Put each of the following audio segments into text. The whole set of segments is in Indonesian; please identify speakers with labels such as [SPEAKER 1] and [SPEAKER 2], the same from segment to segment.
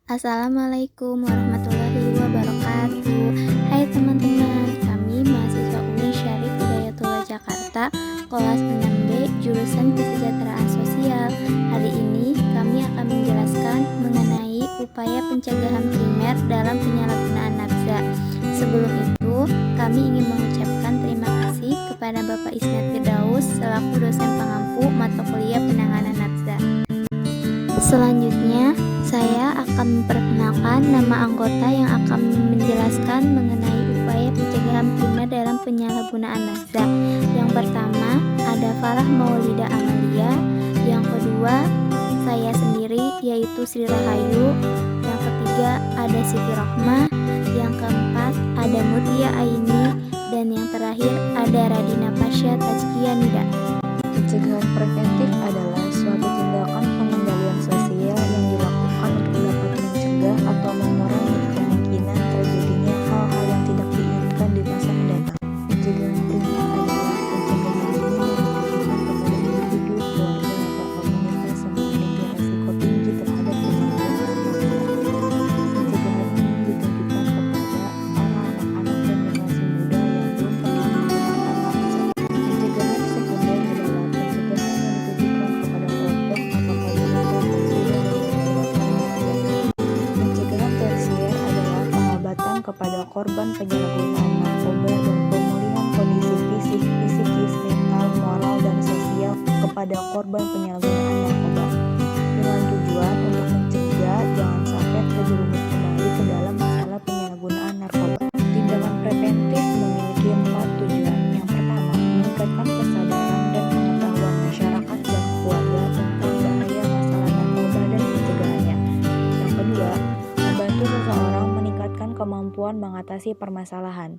[SPEAKER 1] Assalamualaikum warahmatullahi wabarakatuh. Hai teman-teman, kami mahasiswa UNI Syarif Hidayatullah Jakarta, kelas 6B, jurusan Kesejahteraan Sosial. Hari ini kami akan menjelaskan mengenai upaya pencegahan primer dalam penyalahgunaan nafza. Sebelum itu, kami ingin mengucapkan terima kasih kepada Bapak Ismet Firdaus selaku dosen pengampu mata kuliah penanganan nafza. Selanjutnya, saya akan memperkenalkan nama anggota yang akan menjelaskan mengenai upaya pencegahan primer dalam penyalahgunaan nafza. Yang pertama, ada Farah Maulida Amalia. Yang kedua, saya sendiri yaitu Sri Rahayu. Yang ketiga, ada Siti Rohmah. Yang keempat, ada Mutia Aini. Dan yang terakhir, ada Radina Pasha Tazkiyah Nida.
[SPEAKER 2] Pencegahan preventif adalah suatu tindakan pengendalian sosial yang dilakukan untuk dapat mencegah atau mengurangi kemungkinan terjadinya hal-hal yang tidak diinginkan di masa mendatang. Pencegahan primer adalah pencegahan dini yang ditujukan kepada individu, keluarga, atau komunitas yang memiliki resiko tinggi terhadap penyalahgunaan nafza. Pencegahan ini ditujukan kepada anak-anak dan generasi muda yang belum pernah menggunakan nafza. Pencegahan sekunder adalah pencegahan yang ditujukan kepada kelompok atau komunitas yang sudah menyelesaikan nafza. Pencegahan tersier adalah pengobatan kepada korban penyalahgunaan narkoba dan pemulihan kondisi fisik, psikis, mental, moral, dan sosial kepada korban penyalahgunaan narkoba dengan tujuan untuk mencegah jangan sampai terjerumus kembali ke dalam masalah penyalahgunaan narkoba. Tindakan preventif memiliki 4 tujuan. Yang pertama, meningkatkan kesadaran dan pengetahuan masyarakat dan keluarga tentang bahaya masalah narkoba dan pencegahannya. Yang kedua, membantu seseorang meningkatkan kemampuan mengatasi permasalahan.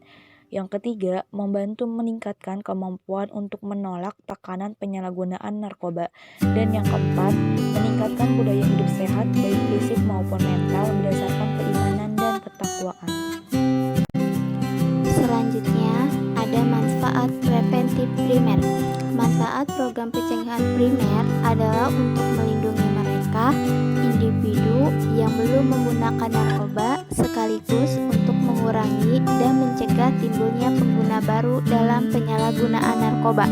[SPEAKER 2] Yang ketiga, membantu meningkatkan kemampuan untuk menolak tekanan penyalahgunaan narkoba. Dan yang keempat, meningkatkan budaya hidup sehat baik fisik maupun mental berdasarkan keimanan dan ketakwaan.
[SPEAKER 1] Selanjutnya, ada manfaat preventif primer. Manfaat program pencegahan primer adalah untuk melindungi mereka, individu yang belum menggunakan narkoba, sekaligus untuk mengurangi dan mencegah timbulnya pengguna baru dalam penyalahgunaan narkoba.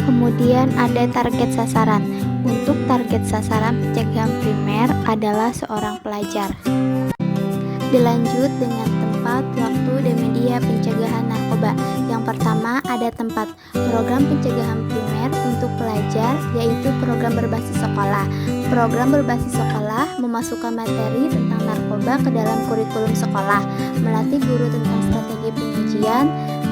[SPEAKER 1] Kemudian ada target sasaran. Untuk target sasaran pencegahan primer adalah seorang pelajar. Dilanjut dengan tempat, waktu, dan media pencegahan narkoba. Yang pertama ada tempat. Program pencegahan primer untuk pelajar yaitu program berbasis sekolah. Program berbasis sekolah memasukkan materi tentang narkoba ke dalam kurikulum sekolah, melatih guru tentang strategi penyajian,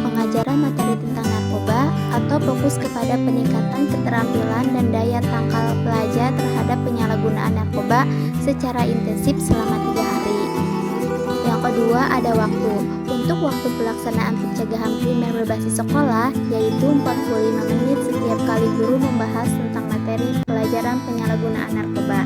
[SPEAKER 1] pengajaran materi tentang narkoba, atau fokus kepada peningkatan keterampilan dan daya tangkal pelajar terhadap penyalahgunaan narkoba secara intensif selama 3 hari. Yang kedua ada waktu. Untuk waktu pelaksanaan pencegahan primer berbasis sekolah yaitu 45 menit setiap kali guru membahas tentang materi pelajaran penyalahgunaan narkoba.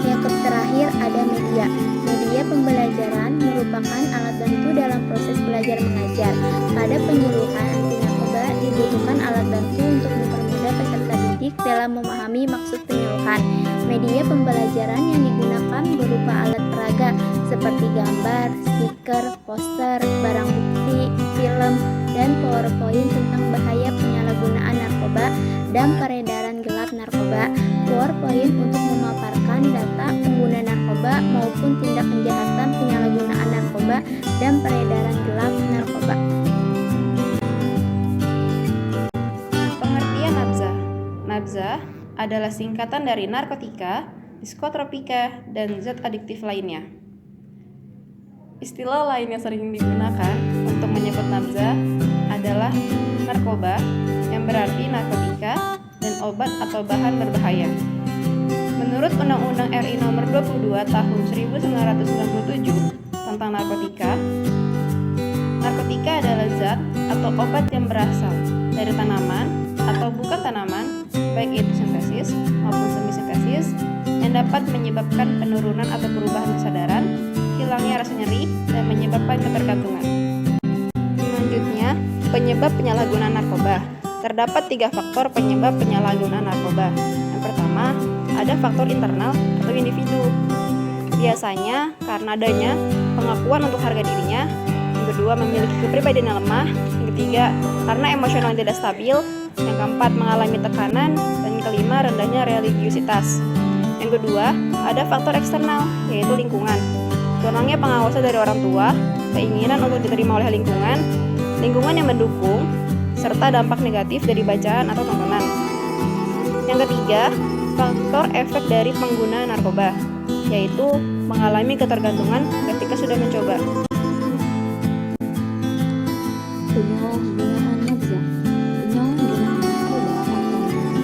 [SPEAKER 1] Yang terakhir ada media. Media pembelajaran merupakan alat bantu dalam proses belajar mengajar. Pada penyuluhan anti narkoba dibutuhkan alat bantu untuk mempermudah peserta didik dalam memahami maksud penyuluhan. Media pembelajaran yang digunakan berupa alat peraga seperti gambar, stiker, poster, barang bukti, film, dan PowerPoint tentang bahaya penyalahgunaan narkoba dan peredaran gelap narkoba. PowerPoint untuk memaparkan data pengguna narkoba maupun tindak kejahatan penyalahgunaan narkoba dan peredaran gelap narkoba.
[SPEAKER 3] Pengertian nafza. Nafza adalah singkatan dari narkotika, psikotropika, dan zat adiktif lainnya. Istilah lain yang sering digunakan untuk menyebut nafza adalah narkoba, yang berarti narkotika, dan obat atau bahan berbahaya. Menurut Undang-Undang RI Nomor 22 Tahun 1997 tentang narkotika, narkotika adalah zat atau obat yang berasal dari tanaman atau bukan tanaman, baik itu sintesis maupun semi-sintesis, yang dapat menyebabkan penurunan atau perubahan kesadaran, hilangnya rasa nyeri, dan menyebabkan ketergantungan. Selanjutnya, penyebab penyalahgunaan narkoba. Terdapat 3 faktor penyebab penyalahgunaan narkoba. Yang pertama, ada faktor internal atau individu. Biasanya karena adanya pengakuan untuk harga dirinya. Yang kedua, memiliki kepribadian yang lemah. Yang ketiga, karena emosional yang tidak stabil. Yang keempat, mengalami tekanan. Dan yang kelima, rendahnya religiusitas. Yang kedua, ada faktor eksternal, yaitu lingkungan. Kurangnya pengawasan dari orang tua, keinginan untuk diterima oleh lingkungan yang mendukung, serta dampak negatif dari bacaan atau tontonan. Yang ketiga, faktor efek dari pengguna narkoba, yaitu mengalami ketergantungan ketika sudah mencoba.
[SPEAKER 2] Penyalahgunaan nafza. Penyalahgunaan narkoba atau minuman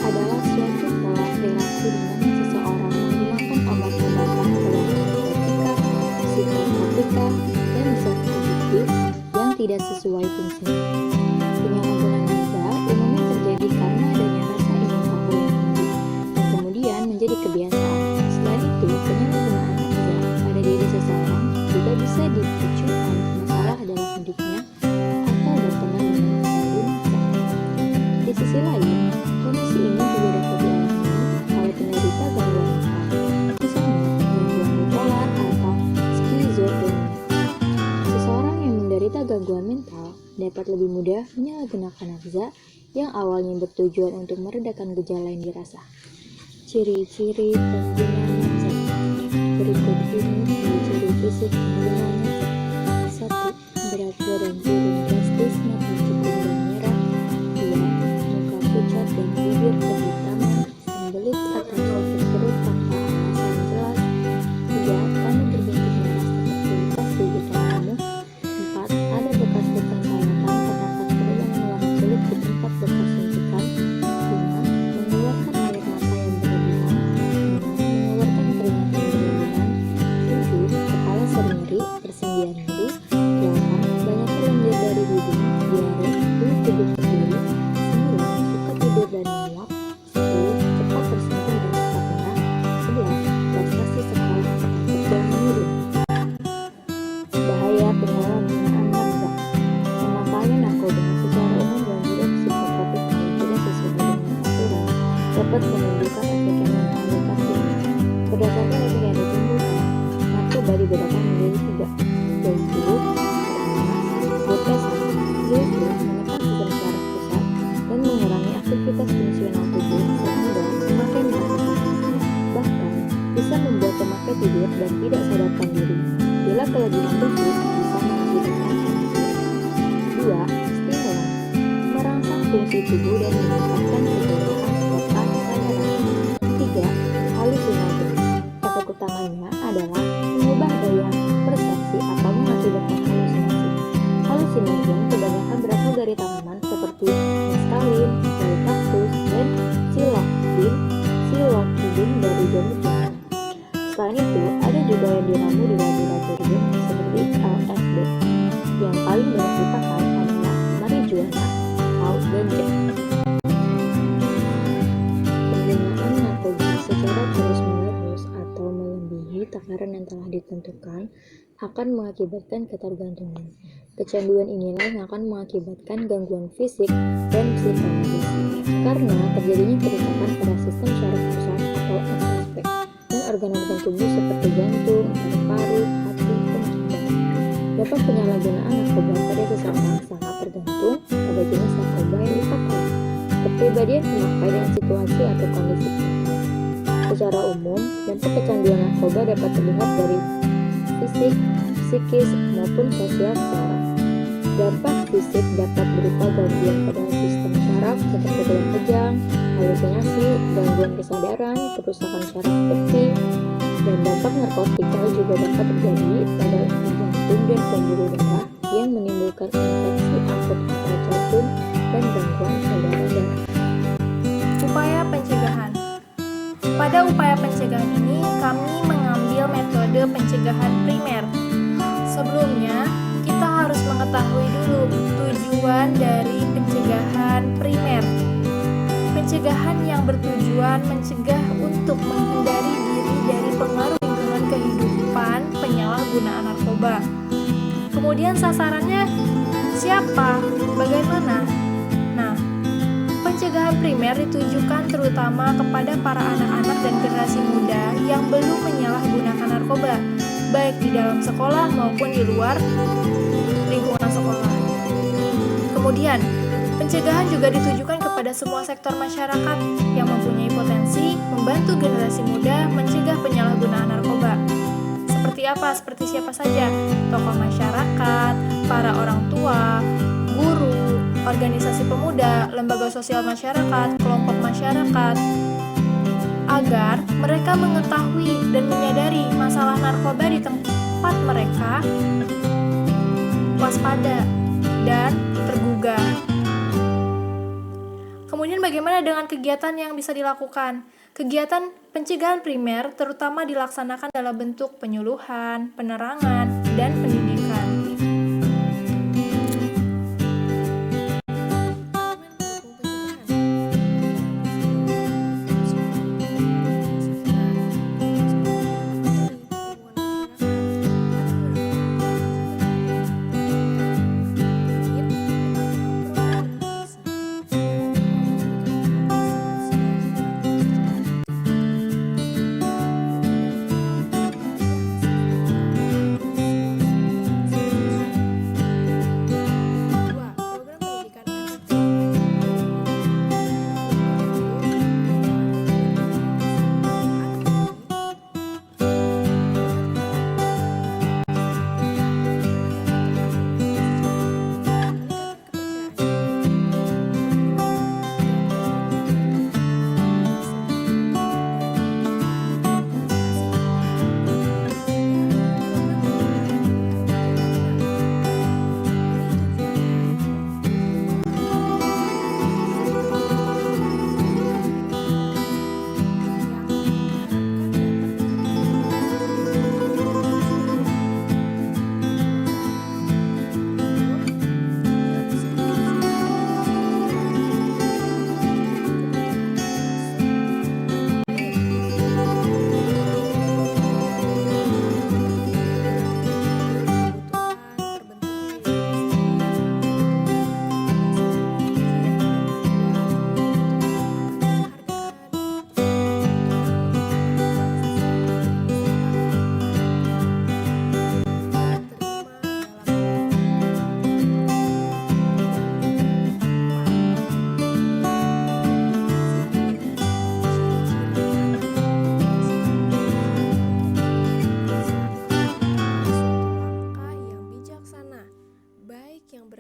[SPEAKER 2] adalah suatu pola perilaku di mana seseorang menggunakan obat-obatan dalam narkotika, psikotropika, dan zat adiktif yang tidak sesuai fungsinya. Penyalahgunaan nafza umumnya terjadi karena adanya rasa ingin tahu yang tinggi dan kemudian menjadi kebiasaan. Selain itu, penyalahgunaan nafza pada diri seseorang juga bisa dipicu oleh masalah dalam hidupnya atau berteman dengan pelaku nafza. Di sisi lain, kondisi ini juga dapat dialami oleh penderita gangguan mental, misalnya gangguan bipolar atau skizofrenia. Seseorang yang menderita gangguan mental dapat lebih mudah menyalahgunakan nafza yang awalnya bertujuan untuk meredakan gejala yang dirasa. Ciri-ciri pengguna nafza. Berikut ini ciri fisik pengguna nafza. 1. Berat badan turun drastis, mata cekung dan merah. 2. Muka pucat dan bibir kehitaman, sembelit atau sakit perut tanpa alasan jelas. 3. Panas berbintik merah seperti lukas gigit nyamuk. 4. Ada bekas luka sayatan terdapat peregangan warna kulit di tempat bekas suntikan. 5. Mengeluarkan air mata yang berlebihan. 6. Mengeluarkan keringat yang berlebihan. 7. Kepala sering nyeri, persendian nyeri. 8. Banyak lendir dari hidung, diare, kulit tubuh berdiri. 9. Suka tidur dan menguap. 10. Cepat tersinggung dan cepat marah. 11. Prestasi sekolah cepat kerja menurun. Bahaya penyalahgunaan nafza. Pemakaian narkoba secara umum dan juga psikotropik yang tidak sesuai dengan aturan dapat menimbulkan efek yang membahayakan diri. Berdasarkan efek yang ditimbulkan, narkoba dibedakan menjadi 3, yaitu pertama, depresi, yaitu menekan sistem saraf pusat dan mengurangi aktivitas fungsional tubuh sehingga pemakai merasakan. Bahkan bisa membuat pemakai tidur dan tidak sadarkan diri. Bila kelebihan dosis bisa mengakibatkan kematian. 2. Stimulan, merangsang fungsi tubuh dan meningkatkan kecerdasan serta kesadaran. 3. Halusinogen, efek utamanya adalah mengubah daya persepsi atau mengakibatkan halusinasi. Halusinogen kebanyakan berasal dari tanaman seperti meskalin, eucalyptus, dan psilocybin dari jamur-jamur. Selain itu, ada juga yang diramu di laboratorium seperti LSD. Yang paling banyak dipakai adalah marijuana atau ganja. Penggunaan narkoba secara terus-menerus atau melebihi takaran yang telah ditentukan akan mengakibatkan ketergantungan. Kecanduan inilah yang akan mengakibatkan gangguan fisik dan psikologis karena terjadinya kerusakan pada sistem saraf pusat atau SSP dan organ-organ tubuh seperti jantung, paru-paru, hati, dan ginjal. Dapat penyalahgunaan narkoba pada seseorang sangat tergantung pada jenis narkoba yang dipakai, kepribadian pemakai dan situasi atau kondisi. Secara umum, dampak kecanduan narkoba dapat terlihat dari fisik, psikis, maupun sosial seseorang. Dampak fisik dapat berupa gangguan pada sistem saraf seperti tulang kejang, halusinasi, gangguan kesadaran, kerusakan saraf peti, dan dampak narkotika juga dapat terjadi pada jantung dan pembuluh darah yang menimbulkan infeksi akut pada jantung dan gangguan saluran darah.
[SPEAKER 4] Upaya pencegahan. Pada upaya pencegahan ini, kami mengambil metode pencegahan primer. Sebelumnya, kita harus mengetahui dulu tujuan dari pencegahan primer. Pencegahan yang bertujuan mencegah untuk menghindari diri dari pengaruh lingkungan kehidupan penyalahgunaan narkoba. Kemudian sasarannya siapa? Bagaimana? Nah, pencegahan primer ditujukan terutama kepada para anak-anak dan generasi muda yang belum menyalahgunakan narkoba, baik di dalam sekolah maupun di luar lingkungan sekolah. Kemudian, pencegahan juga ditujukan kepada semua sektor masyarakat yang mempunyai potensi membantu generasi muda mencegah penyalahgunaan narkoba. Seperti apa? Seperti siapa saja? Tokoh masyarakat, para orang tua, guru, organisasi pemuda, lembaga sosial masyarakat, kelompok masyarakat, agar mereka mengetahui dan menyadari masalah narkoba di tempat mereka, waspada dan tergugah. Kemudian bagaimana dengan kegiatan yang bisa dilakukan? Kegiatan pencegahan primer terutama dilaksanakan dalam bentuk penyuluhan, penerangan, dan pendidikan.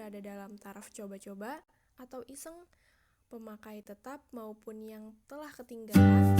[SPEAKER 5] berada dalam taraf coba-coba atau iseng, pemakai tetap maupun yang telah ketinggalan.